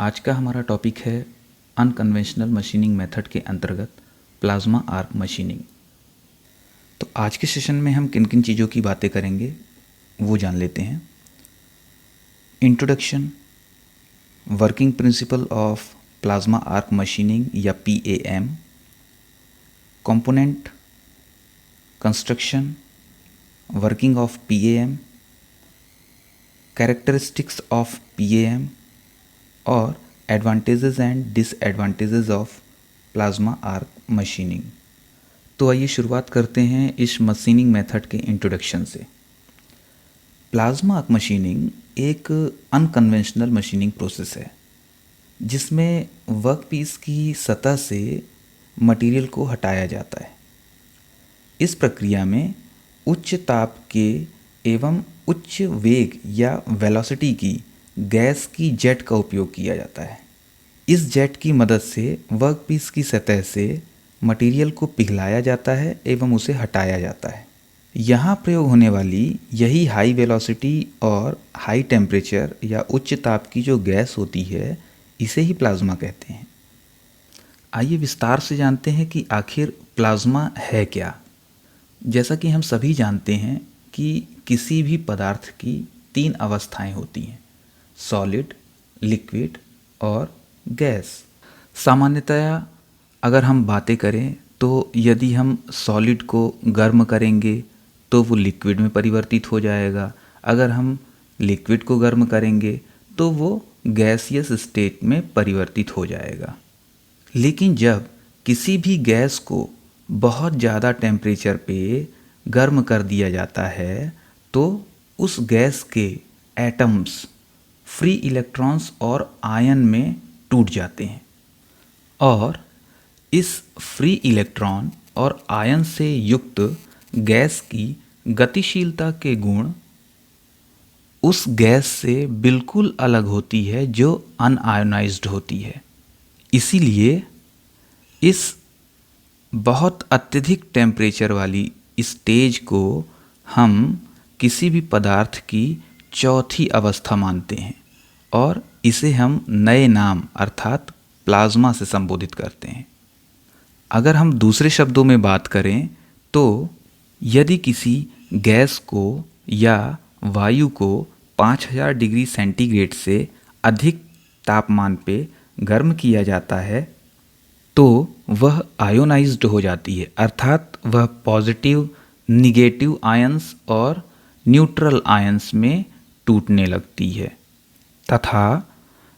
आज का हमारा टॉपिक है अनकन्वेंशनल मशीनिंग मेथड के अंतर्गत प्लाज्मा आर्क मशीनिंग। तो आज के सेशन में हम किन किन चीज़ों की बातें करेंगे वो जान लेते हैं। Introduction, working principle of plasma arc machining या PAM, component, construction, working of PAM, characteristics of PAM और advantages and disadvantages of plasma arc machining. तो आइए शुरुआत करते हैं इस मशीनिंग मेथड के इंट्रोडक्शन से। प्लाज्मा आर्क मशीनिंग एक अनकन्वेंशनल मशीनिंग प्रोसेस है जिसमें वर्कपीस की सतह से मटेरियल को हटाया जाता है। इस प्रक्रिया में उच्च ताप के एवं उच्च वेग या वेलोसिटी की गैस की जेट का उपयोग किया जाता है। इस जेट की मदद से वर्कपीस की सतह से मटेरियल को पिघलाया जाता है एवं उसे हटाया जाता है। यहाँ प्रयोग होने वाली यही हाई वेलोसिटी और हाई टेम्परेचर या उच्च ताप की जो गैस होती है इसे ही प्लाज्मा कहते हैं। आइए विस्तार से जानते हैं कि आखिर प्लाज्मा है क्या। जैसा कि हम सभी जानते हैं कि किसी भी पदार्थ की 3 अवस्थाएं होती हैं, सॉलिड, लिक्विड और गैस। सामान्यतया अगर हम बातें करें तो यदि हम सॉलिड को गर्म करेंगे तो वो लिक्विड में परिवर्तित हो जाएगा। अगर हम लिक्विड को गर्म करेंगे तो वो गैसियस स्टेट में परिवर्तित हो जाएगा। लेकिन जब किसी भी गैस को बहुत ज़्यादा टेम्परेचर पे गर्म कर दिया जाता है तो उस गैस के एटम्स फ्री इलेक्ट्रॉन्स और आयन में टूट जाते हैं और इस फ्री इलेक्ट्रॉन और आयन से युक्त गैस की गतिशीलता के गुण उस गैस से बिल्कुल अलग होती है जो अनआयोनाइज्ड होती है। इसीलिए इस बहुत अत्यधिक टेम्परेचर वाली स्टेज को हम किसी भी पदार्थ की चौथी अवस्था मानते हैं और इसे हम नए नाम अर्थात प्लाज्मा से संबोधित करते हैं। अगर हम दूसरे शब्दों में बात करें तो यदि किसी गैस को या वायु को 5000 डिग्री सेंटीग्रेड से अधिक तापमान पे गर्म किया जाता है तो वह आयोनाइज्ड हो जाती है, अर्थात वह पॉजिटिव, निगेटिव आयंस और न्यूट्रल आयंस में टूटने लगती है। तथा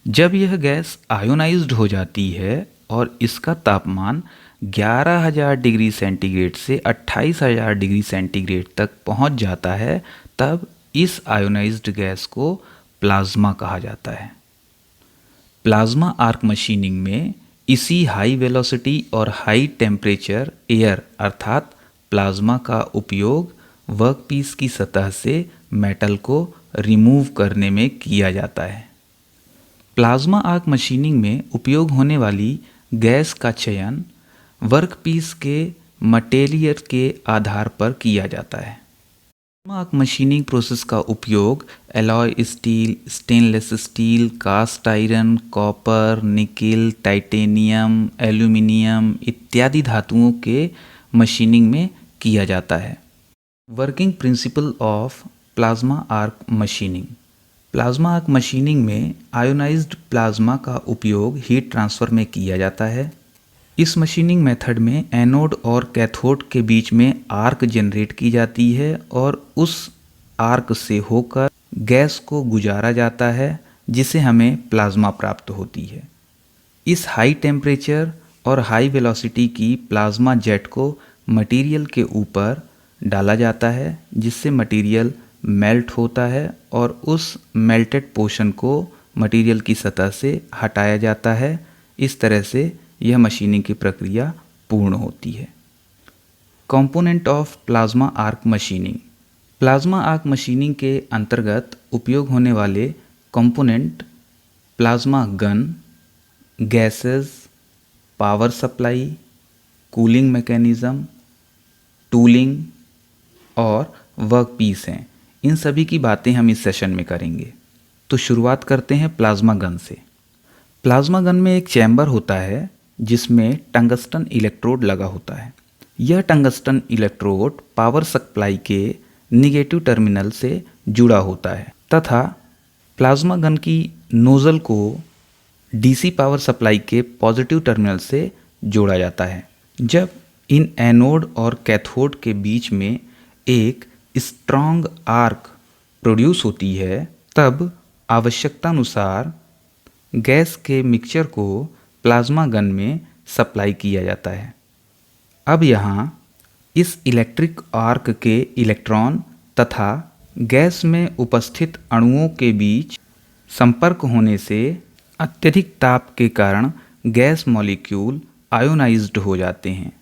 जब यह गैस आयोनाइज्ड हो जाती है और इसका तापमान 11000 डिग्री सेंटीग्रेड से 28000 डिग्री सेंटीग्रेड तक पहुंच जाता है तब इस आयोनाइज्ड गैस को प्लाज्मा कहा जाता है। प्लाज्मा आर्क मशीनिंग में इसी हाई वेलोसिटी और हाई टेम्परेचर एयर अर्थात प्लाज्मा का उपयोग वर्कपीस की सतह से मेटल को रिमूव करने में किया जाता है। प्लाज्मा आर्क मशीनिंग में उपयोग होने वाली गैस का चयन वर्कपीस के मटेरियल के आधार पर किया जाता है। प्लाज्मा आर्क मशीनिंग प्रोसेस का उपयोग alloy steel, stainless steel, cast iron, copper, nickel, titanium, aluminium इत्यादि धातुओं के मशीनिंग में किया जाता है। Working principle of plasma arc machining. Plasma arc machining में आयोनाइज्ड प्लाज्मा का उपयोग हीट ट्रांसफ़र में किया जाता है। इस मशीनिंग मेथड में एनोड और कैथोड के बीच में आर्क जनरेट की जाती है और उस आर्क से होकर गैस को गुजारा जाता है जिसे हमें प्लाज्मा प्राप्त होती है। इस हाई टेम्परेचर और हाई वेलोसिटी की प्लाज्मा जेट को मटेरियल के ऊपर डाला जाता है जिससे मटेरियल मेल्ट होता है और उस मेल्टेड पोर्शन को मटेरियल की सतह से हटाया जाता है। इस तरह से यह मशीनिंग की प्रक्रिया पूर्ण होती है। Component of plasma arc machining. Plasma arc machining के अंतर्गत उपयोग होने वाले component plasma gun, gases, power supply, cooling mechanism, tooling और वर्कपीस हैं। इन सभी की बातें हम इस सेशन में करेंगे। तो शुरुआत करते हैं प्लाज्मा गन से। प्लाज्मा गन में एक चैम्बर होता है जिसमें टंगस्टन इलेक्ट्रोड लगा होता है। यह टंगस्टन इलेक्ट्रोड पावर सप्लाई के निगेटिव टर्मिनल से जुड़ा होता है तथा प्लाज्मा गन की नोज़ल को डीसी पावर सप्लाई के पॉजिटिव टर्मिनल से जोड़ा जाता है। जब इन एनोड और कैथोड के बीच में एक स्ट्रॉन्ग आर्क प्रोड्यूस होती है तब आवश्यकतानुसार गैस के मिक्सचर को प्लाज्मा गन में सप्लाई किया जाता है। अब यहाँ इस इलेक्ट्रिक आर्क के इलेक्ट्रॉन तथा गैस में उपस्थित अणुओं के बीच संपर्क होने से अत्यधिक ताप के कारण गैस मॉलिक्यूल आयोनाइज्ड हो जाते हैं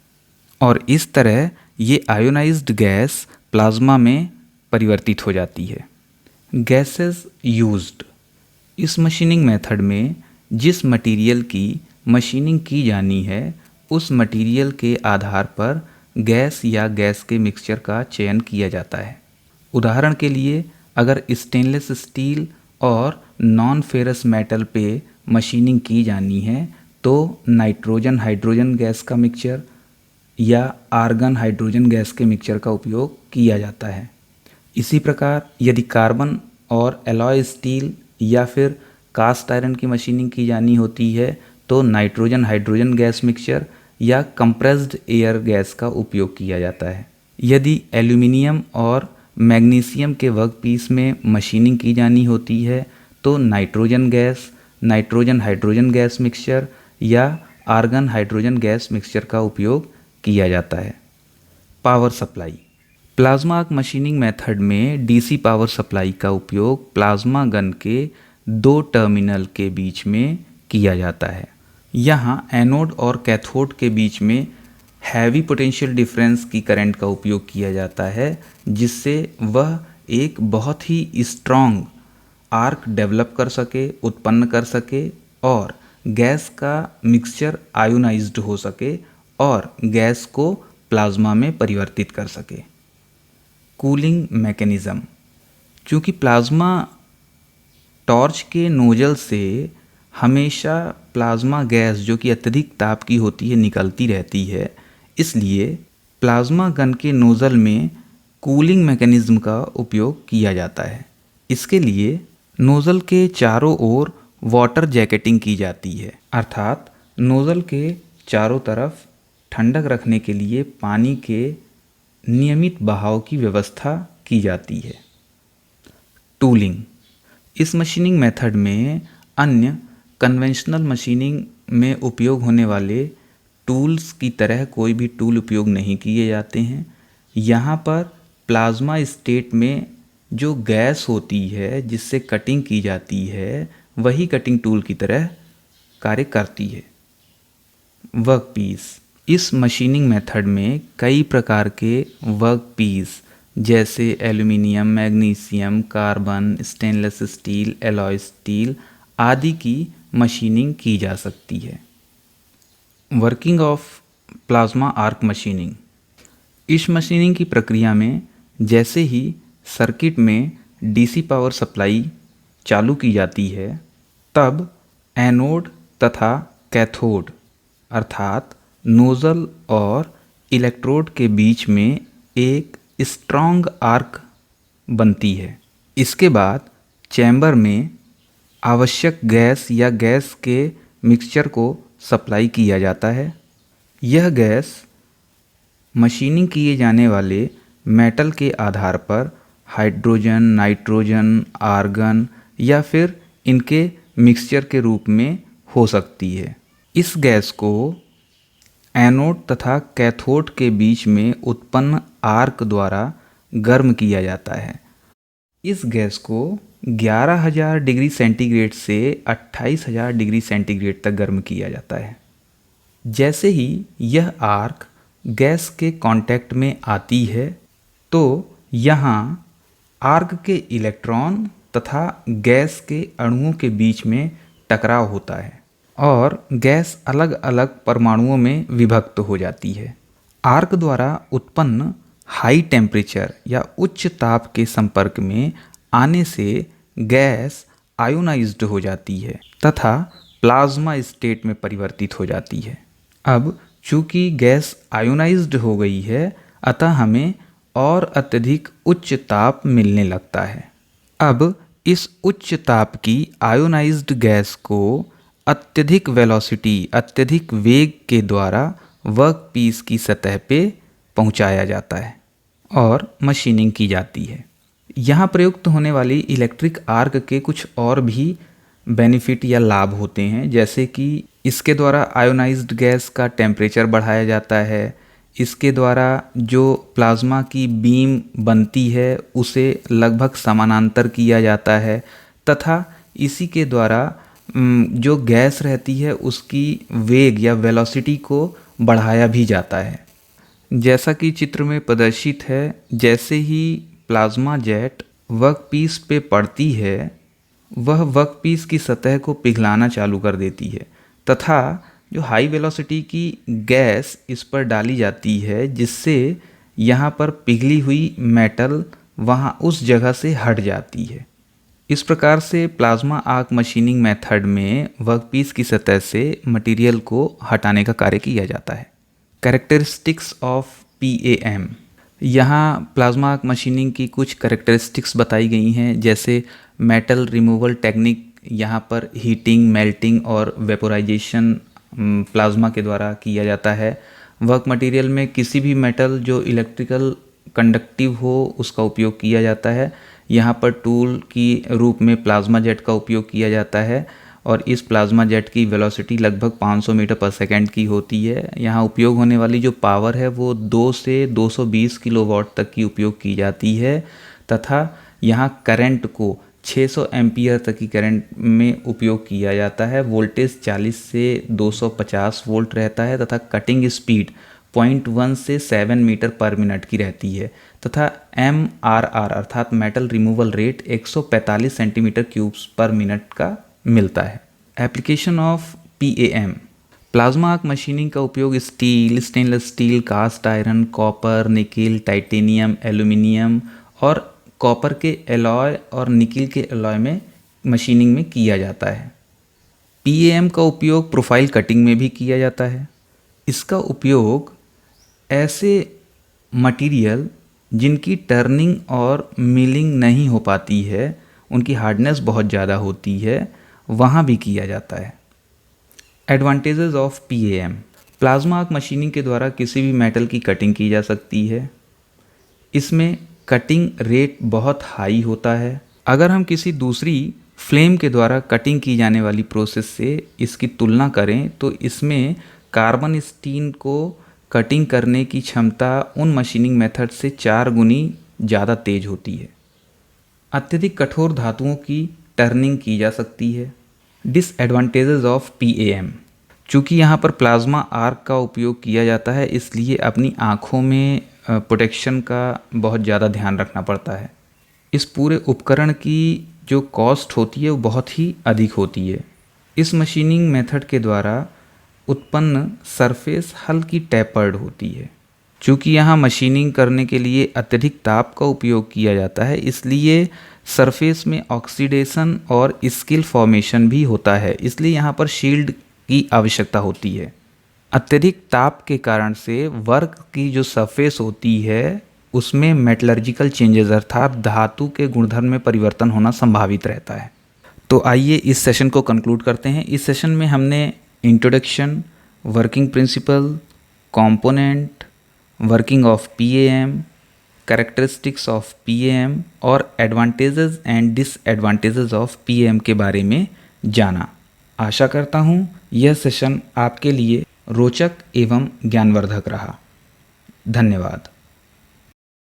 और इस तरह ये आयोनाइज्ड गैस प्लाज्मा में परिवर्तित हो जाती है। Gases used. इस मशीनिंग मेथड में जिस मटेरियल की मशीनिंग की जानी है उस मटेरियल के आधार पर गैस या गैस के मिक्सचर का चयन किया जाता है। उदाहरण के लिए अगर स्टेनलेस स्टील और नॉन फेरस मेटल पे मशीनिंग की जानी है तो नाइट्रोजन हाइड्रोजन गैस का मिक्सचर या आर्गन हाइड्रोजन गैस के मिक्सचर का उपयोग किया जाता है। इसी प्रकार यदि कार्बन और एलॉय स्टील या फिर कास्ट आयरन की मशीनिंग की जानी होती है तो नाइट्रोजन हाइड्रोजन गैस मिक्सचर या कंप्रेस्ड एयर गैस का उपयोग किया जाता है। यदि एल्यूमिनियम और मैग्नीशियम के वर्कपीस में मशीनिंग की जानी होती है तो nitrogen gas, nitrogen hydrogen gas mixture या आर्गन हाइड्रोजन गैस मिक्सचर का उपयोग किया जाता है। Power supply. Plasma arc machining method में डीसी पावर सप्लाई का उपयोग प्लाज्मा गन के दो टर्मिनल के बीच में किया जाता है। यहाँ एनोड और कैथोड के बीच में हैवी पोटेंशियल डिफरेंस की करंट का उपयोग किया जाता है जिससे वह एक बहुत ही स्ट्रॉन्ग आर्क डेवलप कर सके, उत्पन्न कर सके और गैस का मिक्सचर आयोनाइज्ड हो सके और गैस को प्लाज्मा में परिवर्तित कर सके। Cooling mechanism. चूँकि प्लाज्मा टॉर्च के नोजल से हमेशा प्लाज्मा गैस जो कि अत्यधिक ताप की होती है निकलती रहती है, इसलिए प्लाज्मा गन के नोज़ल में कूलिंग मैकेनिज़्म का उपयोग किया जाता है। इसके लिए नोज़ल के चारों ओर वाटर जैकेटिंग की जाती है, अर्थात नोज़ल के चारों तरफ ठंडक रखने के लिए पानी के नियमित बहाव की व्यवस्था की जाती है। टूलिंग। इस मशीनिंग मेथड में अन्य कन्वेंशनल मशीनिंग में उपयोग होने वाले टूल्स की तरह कोई भी टूल उपयोग नहीं किए जाते हैं। यहाँ पर प्लाज्मा स्टेट में जो गैस होती है जिससे कटिंग की जाती है वही कटिंग टूल की तरह कार्य करती है। वर्कपीस। इस मशीनिंग मेथड में कई प्रकार के वर्कपीस जैसे aluminium, magnesium, carbon, stainless steel, alloy steel आदि की मशीनिंग की जा सकती है। Working of plasma arc machining. इस मशीनिंग की प्रक्रिया में जैसे ही सर्किट में डीसी पावर सप्लाई चालू की जाती है तब एनोड तथा कैथोड अर्थात नोज़ल और इलेक्ट्रोड के बीच में एक स्ट्रॉन्ग आर्क बनती है। इसके बाद चैम्बर में आवश्यक गैस या गैस के मिक्सचर को सप्लाई किया जाता है। यह गैस मशीनिंग किए जाने वाले मेटल के आधार पर हाइड्रोजन, नाइट्रोजन, आर्गन या फिर इनके मिक्सचर के रूप में हो सकती है। इस गैस को एनोड तथा कैथोड के बीच में उत्पन्न आर्क द्वारा गर्म किया जाता है। इस गैस को 11,000 डिग्री सेंटीग्रेड से 28,000 डिग्री सेंटीग्रेड तक गर्म किया जाता है। जैसे ही यह आर्क गैस के कांटेक्ट में आती है तो यहाँ आर्क के इलेक्ट्रॉन तथा गैस के अणुओं के बीच में टकराव होता है और गैस अलग अलग परमाणुओं में विभक्त हो जाती है। आर्क द्वारा उत्पन्न हाई टेम्परेचर या उच्च ताप के संपर्क में आने से गैस आयोनाइज्ड हो जाती है तथा प्लाज्मा स्टेट में परिवर्तित हो जाती है। अब चूँकि गैस आयोनाइज्ड हो गई है, अतः हमें और अत्यधिक उच्च ताप मिलने लगता है। अब इस उच्च ताप की आयोनाइज्ड गैस को अत्यधिक वेलोसिटी, अत्यधिक वेग के द्वारा वर्कपीस की सतह पे पहुंचाया जाता है और मशीनिंग की जाती है। यहाँ प्रयुक्त होने वाली इलेक्ट्रिक आर्क के कुछ और भी बेनिफिट या लाभ होते हैं, जैसे कि इसके द्वारा आयोनाइज्ड गैस का टेम्परेचर बढ़ाया जाता है, इसके द्वारा जो प्लाज्मा की बीम बनती है उसे लगभग समानांतर किया जाता है, तथा इसी के द्वारा जो गैस रहती है उसकी वेग या वेलोसिटी को बढ़ाया भी जाता है। जैसा कि चित्र में प्रदर्शित है, जैसे ही प्लाज्मा जेट वर्कपीस पे पड़ती है, वह वर्कपीस की सतह को पिघलाना चालू कर देती है, तथा जो हाई वेलोसिटी की गैस इस पर डाली जाती है, जिससे यहाँ पर पिघली हुई मेटल वहाँ उस जगह से हट जाती है। इस प्रकार से प्लाज्मा आर्क मशीनिंग मेथड में वर्कपीस की सतह से मटेरियल को हटाने का कार्य किया जाता है। कैरेक्टरिस्टिक्स ऑफ PAM, यहाँ प्लाज्मा आर्क मशीनिंग की कुछ कैरेक्टरिस्टिक्स बताई गई हैं, जैसे मेटल रिमूवल टेक्निक, यहाँ पर हीटिंग, मेल्टिंग और वेपोराइजेशन प्लाज्मा के द्वारा किया जाता है। वर्क मटेरियल में किसी भी मेटल जो इलेक्ट्रिकल कंडक्टिव हो उसका उपयोग किया जाता है। यहाँ पर टूल की रूप में प्लाज्मा जेट का उपयोग किया जाता है और इस प्लाज्मा जेट की वेलोसिटी लगभग 500 मीटर पर सेकंड की होती है। यहाँ उपयोग होने वाली जो पावर है वो 2 से 220 किलोवाट तक की उपयोग की जाती है, तथा यहाँ करंट को 600 एम्पियर तक की करंट में उपयोग किया जाता है। वोल्टेज 40 से 250 वोल्ट रहता है, तथा कटिंग स्पीड 0.1 से 7 मीटर पर मिनट की रहती है, तथा MRR अर्थात metal removal rate 145 centimetre cubes per minute का मिलता है। Application of PAM, plasma arc machining का उपयोग steel, stainless steel, cast iron, copper, nickel, titanium, aluminium और कॉपर के एलॉय और निकिल के एलॉय में मशीनिंग में किया जाता है। PAM का उपयोग प्रोफाइल कटिंग में भी किया जाता है। इसका उपयोग ऐसे मटेरियल जिनकी टर्निंग और मिलिंग नहीं हो पाती है, उनकी हार्डनेस बहुत ज़्यादा होती है, वहाँ भी किया जाता है। Advantages of PAM, plasma arc machining के द्वारा किसी भी मेटल की कटिंग की जा सकती है। इसमें कटिंग रेट बहुत हाई होता है। अगर हम किसी दूसरी फ्लेम के द्वारा कटिंग की जाने वाली प्रोसेस से इसकी तुलना करें तो इसमें कार्बन स्टील को कटिंग करने की क्षमता उन मशीनिंग मेथड से 4 गुनी ज़्यादा तेज होती है। अत्यधिक कठोर धातुओं की टर्निंग की जा सकती है। डिसएडवांटेजेस ऑफ PAM, चूँकि यहाँ पर प्लाज्मा आर्क का उपयोग किया जाता है, इसलिए अपनी आँखों में प्रोटेक्शन का बहुत ज़्यादा ध्यान रखना पड़ता है। इस पूरे उपकरण की जो कॉस्ट होती है वो बहुत ही अधिक होती है। इस मशीनिंग मेथड के द्वारा उत्पन्न सरफेस हल्की टैपर्ड होती है। चूँकि यहाँ मशीनिंग करने के लिए अत्यधिक ताप का उपयोग किया जाता है, इसलिए सरफेस में ऑक्सीडेशन और स्किल फॉर्मेशन भी होता है, इसलिए यहाँ पर शील्ड की आवश्यकता होती है। अत्यधिक ताप के कारण से वर्क की जो सरफेस होती है उसमें मेटलर्जिकल चेंजेस अर्थात धातु के गुणधर्म में परिवर्तन होना संभावित रहता है। तो आइए इस सेशन को कंक्लूड करते हैं। इस सेशन में हमने introduction, working principle, component, working of PAM, characteristics of PAM और advantages and disadvantages of PAM के बारे में जाना। आशा करता हूँ यह सेशन आपके लिए रोचक एवं ज्ञानवर्धक रहा। धन्यवाद।